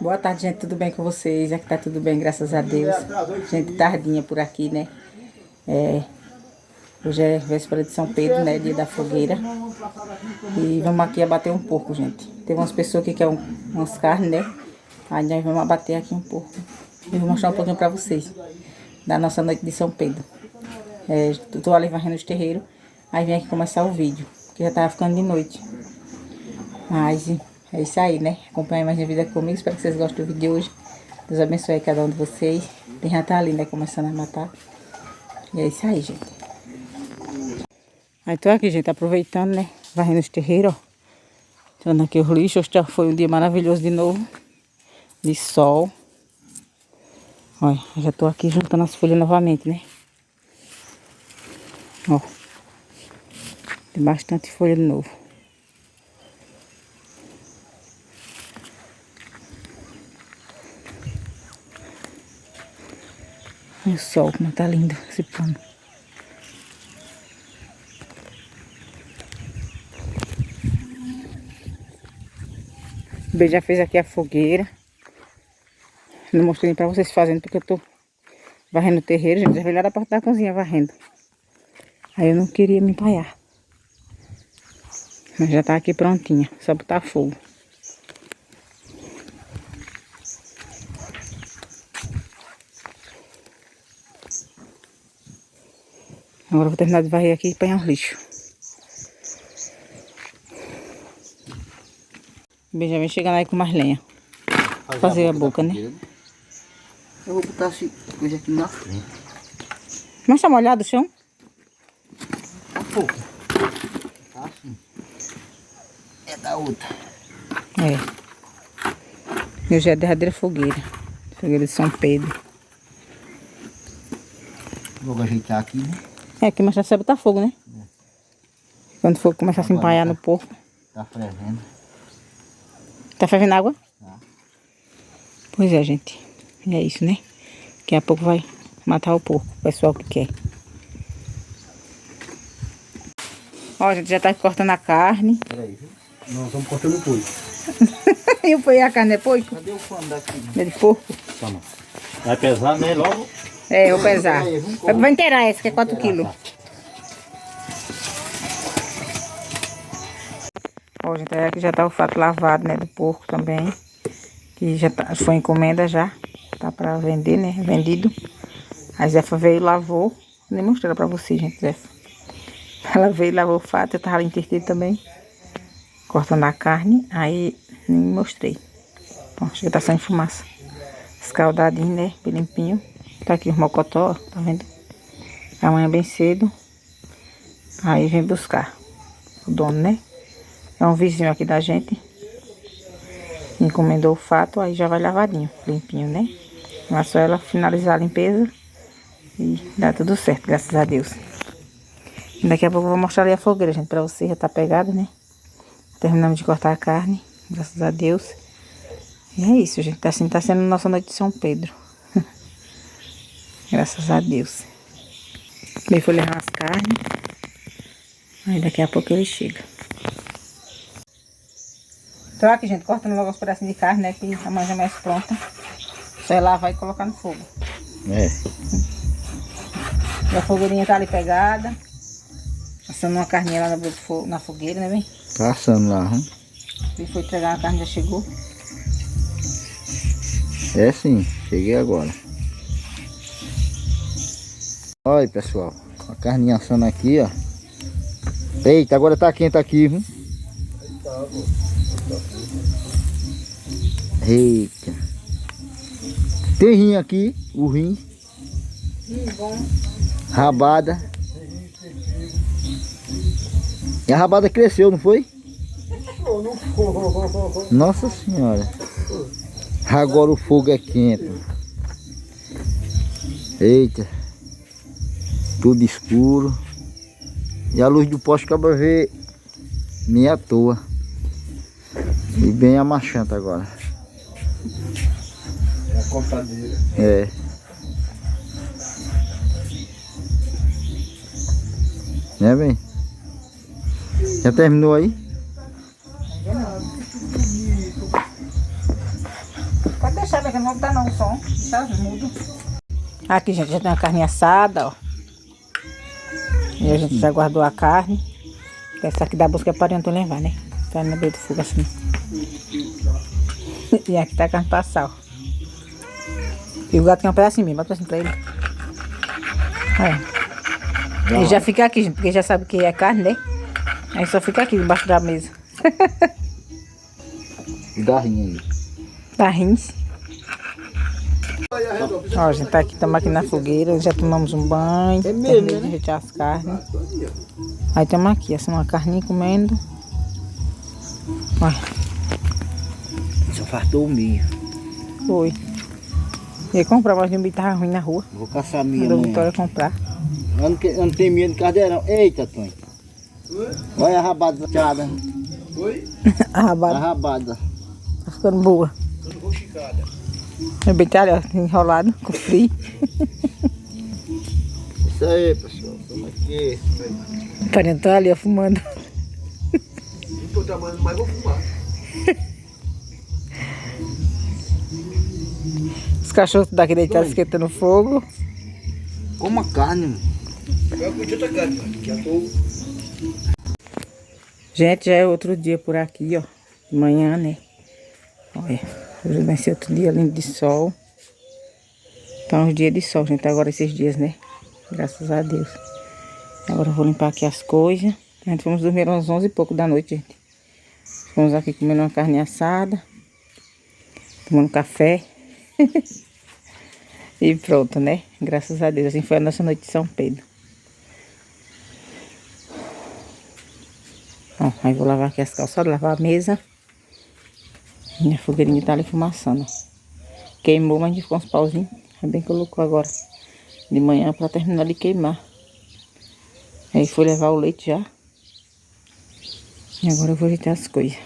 Boa tarde, gente. Tudo bem com vocês? Aqui tá tudo bem, graças a Deus. Gente, tardinha por aqui, né? Hoje é véspera de São Pedro, né? Dia da fogueira. E vamos aqui abater um porco, gente. Tem umas pessoas que querem umas carnes, né? Aí nós vamos abater aqui um porco. E vou mostrar um pouquinho pra vocês da nossa noite de São Pedro. Tô ali varrendo os terreiros. Aí vem aqui começar o vídeo, que já tava ficando de noite. Mas é isso aí, né? Acompanha mais minha vida comigo. Espero que vocês gostem do vídeo de hoje. Deus abençoe cada um de vocês. Tem já tá ali, né? Começando a matar. E é isso aí, gente. Aí tô aqui, gente, aproveitando, né? Varrendo os terreiros, ó. Tirando aqui os lixos. Hoje já foi um dia maravilhoso de novo. De sol. Olha, já tô aqui juntando as folhas novamente, né? Ó. Tem bastante folha de novo. Olha o sol, como tá lindo esse pano. O B já fez aqui a fogueira. Não mostrei nem pra vocês fazendo, porque eu tô varrendo o terreiro, gente. Já veio lá da porta da cozinha varrendo. Aí eu não queria me empaiar. Mas já tá aqui prontinha, só botar fogo. Agora eu vou terminar de varrer aqui e apanhar os lixos. O Benjamin chegando aí com mais lenha. Fazer a boca, né? Eu vou botar essa coisa aqui na frente. Mas tá molhado o chão? Tá pouco. Tá assim. É da outra. É. Hoje é a derradeira fogueira. Fogueira de São Pedro. Vou ajeitar aqui, né? É, aqui mais já botar fogo, né? É. Quando for começar a se empaiar no porco. Tá fervendo. Tá fervendo água? Tá. Pois é, gente. E é isso, né? Daqui a pouco vai matar o porco. O pessoal que quer. Ó, a gente já tá cortando a carne. Peraí, viu? Nós estamos cortando o porco. E o a carne é porco? Cadê o pano daqui? É de porco? Toma. Vai pesar, né? Logo. É, eu vou pesar. Vai inteirar essa, que é 4 quilos. Ó, gente, aqui já tá o fato lavado, né? Do porco também. Que já tá, foi encomenda já. Tá pra vender, né? Vendido. A Zefa veio e lavou. Nem mostrei pra vocês, gente, Zefa. Ela veio e lavou o fato. Eu tava ali entretido também. Cortando a carne. Aí, nem mostrei. Ó, chega tá saindo fumaça. Escaldadinho, né? Bem limpinho. Tá aqui o mocotó, ó, tá vendo? Amanhã bem cedo. Aí vem buscar o dono, né? É um vizinho aqui da gente. Encomendou o fato, aí já vai lavadinho, limpinho, né? É só ela finalizar a limpeza e dá tudo certo, graças a Deus. E daqui a pouco eu vou mostrar ali a fogueira, gente, pra vocês. Já tá pegada, né? Terminamos de cortar a carne, graças a Deus. E é isso, gente. Assim tá sendo nossa noite de São Pedro. Graças a Deus. Bem, foi levar as carnes. Aí daqui a pouco ele chega. Tô aqui, gente, cortando logo os pedacinhos de carne, né? Que amanhã já é mais pronta. Só ir lavar e colocar no fogo. É. E a fogueirinha tá ali pegada. Assando uma carninha lá na fogueira, né, bem? Tá assando lá, hein? Ele foi entregar a carne, já chegou. É sim, cheguei agora. Olha, pessoal, a carninha assando aqui, ó. Eita, agora tá quente aqui, viu? Eita. Tem rim aqui, o rim. Bom. Rabada. E a rabada cresceu, não foi? Nossa senhora. Agora o fogo é quente. Eita. Tudo escuro. E a luz do poste acaba ver meio à toa. E bem amachanta agora. É a cortadeira. É. Né, bem? Já terminou aí? sabe que eu não vou botar não o som. Tá mudo. Aqui, gente, já tem uma carne assada, ó. E a gente já guardou a carne. Essa aqui da busca é para eu levar, né? Tá na beira do fogo assim. E aqui tá a carne pra sal. E o gato quer um pedacinho mesmo, bota assim pra ele. Olha. Ele já fica aqui, gente, porque já sabe que é carne, né? Aí só fica aqui debaixo da mesa. Garrinha aí. Tá rindo. Ó, gente, tá aqui, estamos aqui na fogueira, já tomamos um banho. É mesmo, né? De retirar as carnes. Aí estamos aqui, assim, uma carninha comendo. Olha. Só faltou o milho. Foi. Ia comprar, mas o milho tava ruim na rua. Vou caçar milho Mandou amanhã. Vitória comprar. Não tem milho no caldeirão. Eita, Tonho. Olha a rabada tirada. A rabada A rabada. tá ficando boa. O betalho, ó, enrolado, com frio. Isso aí, pessoal. Estamos aqui. O parente tá ali, ó, fumando. Não tô trabalhando, mas vou fumar. Os cachorros daqui deitados esquentando fogo. Coma carne, mano. Eu curti outra carne, mano. Já tô. Gente, já é outro dia por aqui, ó. De manhã, né? Olha, hoje vai ser outro dia lindo de sol. Então, uns dias de sol, gente. Agora esses dias, né? Graças a Deus. Agora eu vou limpar aqui as coisas. A gente fomos dormir às 11 e pouco da noite, gente. Fomos aqui comendo uma carne assada. Tomando café. E pronto, né? Graças a Deus. Assim foi a nossa noite de São Pedro. Bom, aí vou lavar aqui as calçadas, lavar a mesa. Minha fogueirinha tá ali fumaçando. Queimou, mas ficou uns pauzinhos. É bem colocou agora de manhã pra terminar de queimar. Aí foi levar o leite já. E agora eu vou ajeitar as coisas.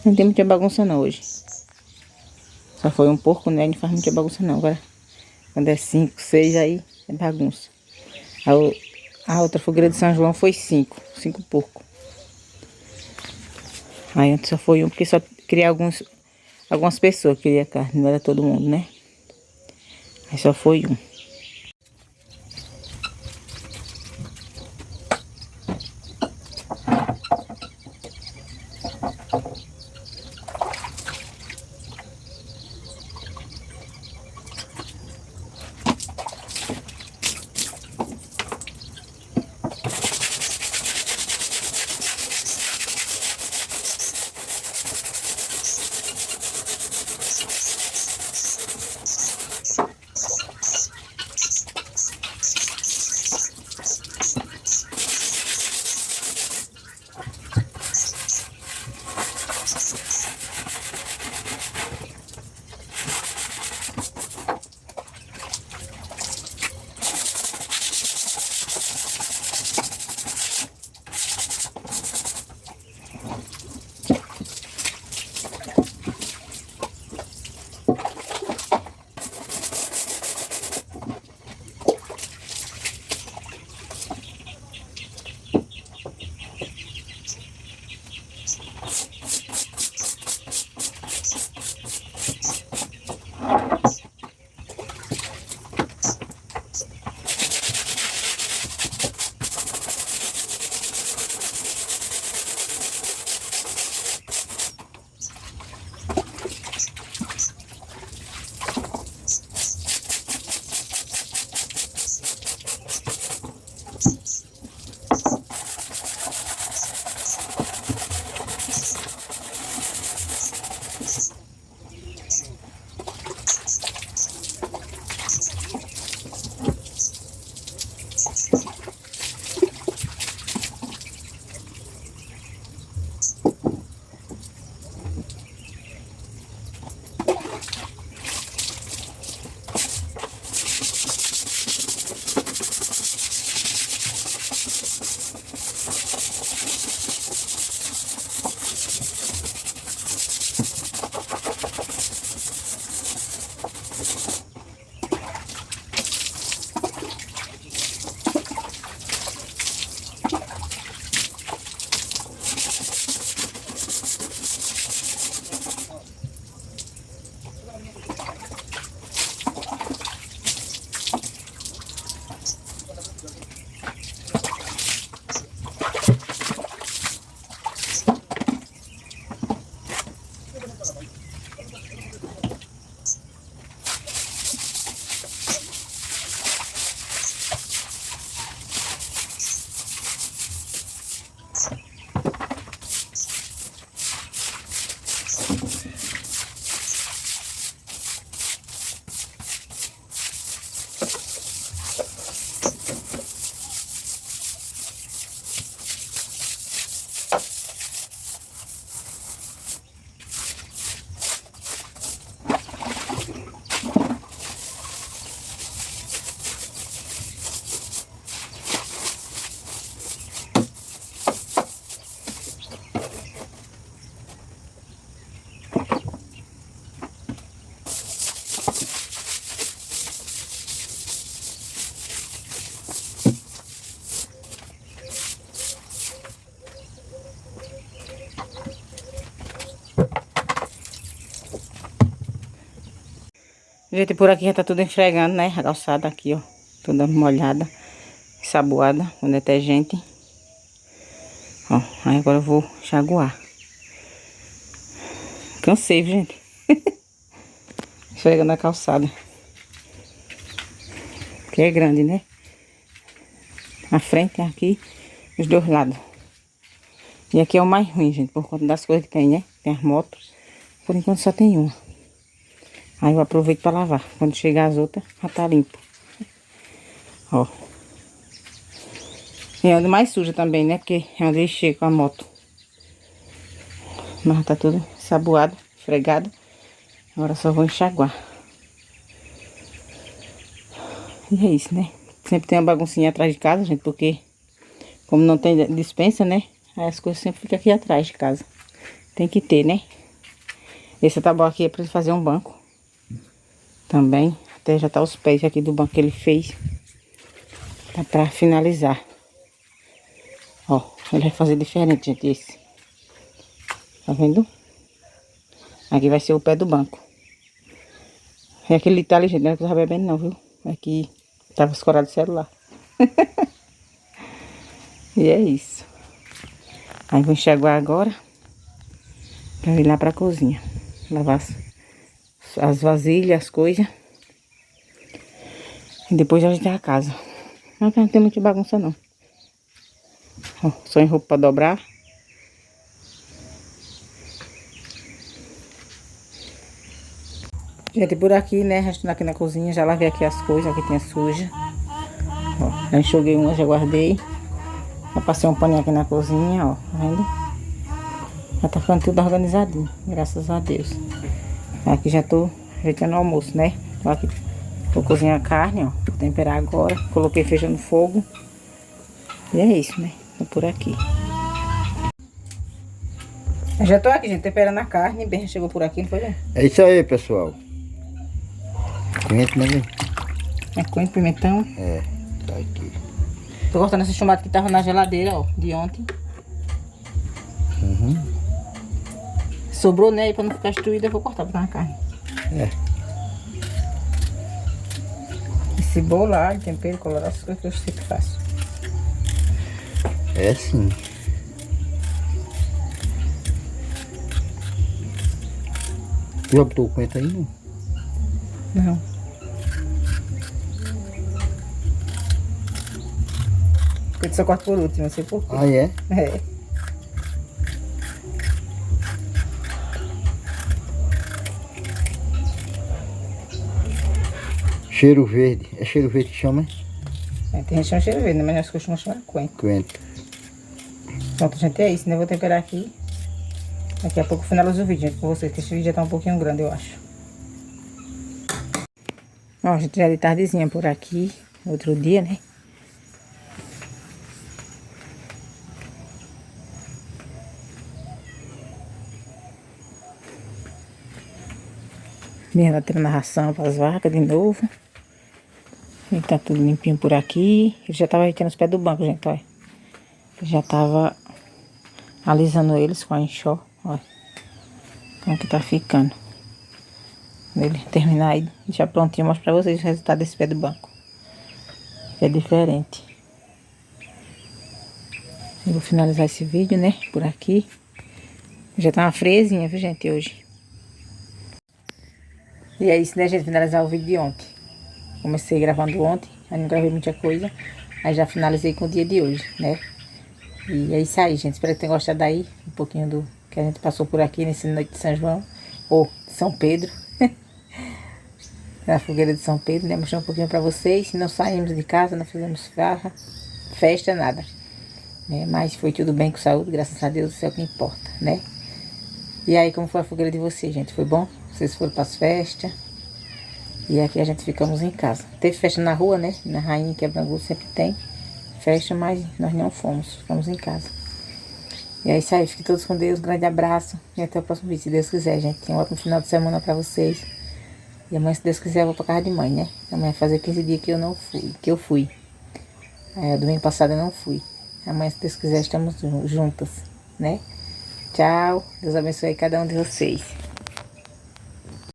Não tem muita bagunça não hoje. Só foi um porco, né? Não faz muita bagunça não. Agora, quando é 5, 6, aí é bagunça. A outra fogueira de São João foi 5 porcos. Aí antes só foi um, porque só queria algumas pessoas que queriam carne, não era todo mundo, né? Aí só foi um. Gente, por aqui já tá tudo esfregando, né? A calçada aqui, ó. Toda molhada, ensaboada com detergente. Ó, aí agora eu vou enxaguar. Cansei, gente. Esfregando a calçada. Que é grande, né? A frente aqui, os dois lados. E aqui é o mais ruim, gente, por conta das coisas que tem, né? Tem as motos. Por enquanto só tem uma. Aí eu aproveito pra lavar. Quando chegar as outras, já tá limpo. Ó. E é onde mais suja também, né? Porque é onde eu chego com a moto. Mas tá tudo saboado, esfregado. Agora só vou enxaguar. E é isso, né? Sempre tem uma baguncinha atrás de casa, gente, porque como não tem dispensa, né? Aí as coisas sempre ficam aqui atrás de casa. Tem que ter, né? Esse tabu aqui é pra ele fazer um banco. Também. Até já tá os pés aqui do banco que ele fez. Tá pra finalizar. Ó, ele vai fazer diferente, gente, esse. Tá vendo? Aqui vai ser o pé do banco. E aquele tá ali, gente, não é que eu tava bebendo não, viu? Aqui tava escorado o celular. E é isso. Aí vou enxaguar agora. Pra ir lá pra cozinha. Lavar as vasilhas, as coisas. E depois a gente vai a casa. Mas não tem muita bagunça não. Ó, só em roupa pra dobrar. Gente, por aqui, né, restando aqui na cozinha, já lavei aqui as coisas, aqui tem suja. Ó, já enxuguei uma, já guardei. Já passei um paninho aqui na cozinha, ó, tá vendo? Já tá ficando tudo organizadinho, graças a Deus. Aqui já tô ajeitando o almoço, né? Tô aqui, vou cozinhar a carne, ó, vou temperar agora. Coloquei feijão no fogo. E é isso, né? Tô por aqui. Eu já tô aqui, gente, temperando a carne. Bem, chegou por aqui, não foi, né? É isso aí, pessoal. Corrente, né? É coentro, pimentão. É, tá aqui. Tô cortando esse tomate que tava na geladeira, ó, de ontem. Sobrou, né? E pra não ficar destruída, eu vou cortar pra na carne. É. E cebola, alho, tempero, colorado, as coisas que eu sempre faço. É sim. Tu já botou o coentro aí, não? Não. Eu só corto por último, não sei por quê. Ah, é? É. Cheiro verde. É cheiro verde que chama, É, tem gente que chama cheiro verde, né? Mas nós costumamos chamar coentro. Coentro. Pronto, gente, é isso, né? Vou temperar aqui. Daqui a pouco eu finalizo o vídeo, gente, com vocês, que esse vídeo já tá um pouquinho grande, eu acho. Ó, gente, já é de tardezinha por aqui. Outro dia, né? Minha tá tirando a ração para as vacas de novo. E tá tudo limpinho por aqui. Ele já tava retirando os pés do banco, gente, olha. Já tava alisando eles com a enxó, olha. Como que tá ficando. Quando ele terminar aí, já prontinho, eu mostro pra vocês o resultado desse pé do banco. É diferente. Eu vou finalizar esse vídeo, né, por aqui. Já tá uma frezinha, viu, gente, hoje. E é isso, né, gente, finalizar o vídeo de ontem. Comecei gravando ontem, aí não gravei muita coisa. Aí já finalizei com o dia de hoje, né. E é isso aí, gente. Espero que tenham gostado aí um pouquinho do que a gente passou por aqui nesse noite de São João. Ou São Pedro. Na fogueira de São Pedro, né? Mostrar um pouquinho pra vocês. Não saímos de casa, não fizemos farra, festa, nada. Né? Mas foi tudo bem com saúde, graças a Deus, isso é o que importa, né? E aí, como foi a fogueira de vocês, gente? Foi bom? Vocês foram pras festas. E aqui a gente ficamos em casa. Teve festa na rua, né? Na Rainha Quebrangu sempre tem festa, mas nós não fomos. Ficamos em casa. E é isso aí. Fiquem todos com Deus. Grande abraço. E até o próximo vídeo, se Deus quiser, gente. Um ótimo final de semana pra vocês. E amanhã, se Deus quiser, eu vou pra casa de mãe, né? Amanhã fazer 15 dias que eu não fui. Que eu fui. Domingo passado eu não fui. Amanhã, se Deus quiser, estamos juntas, né? Tchau. Deus abençoe cada um de vocês.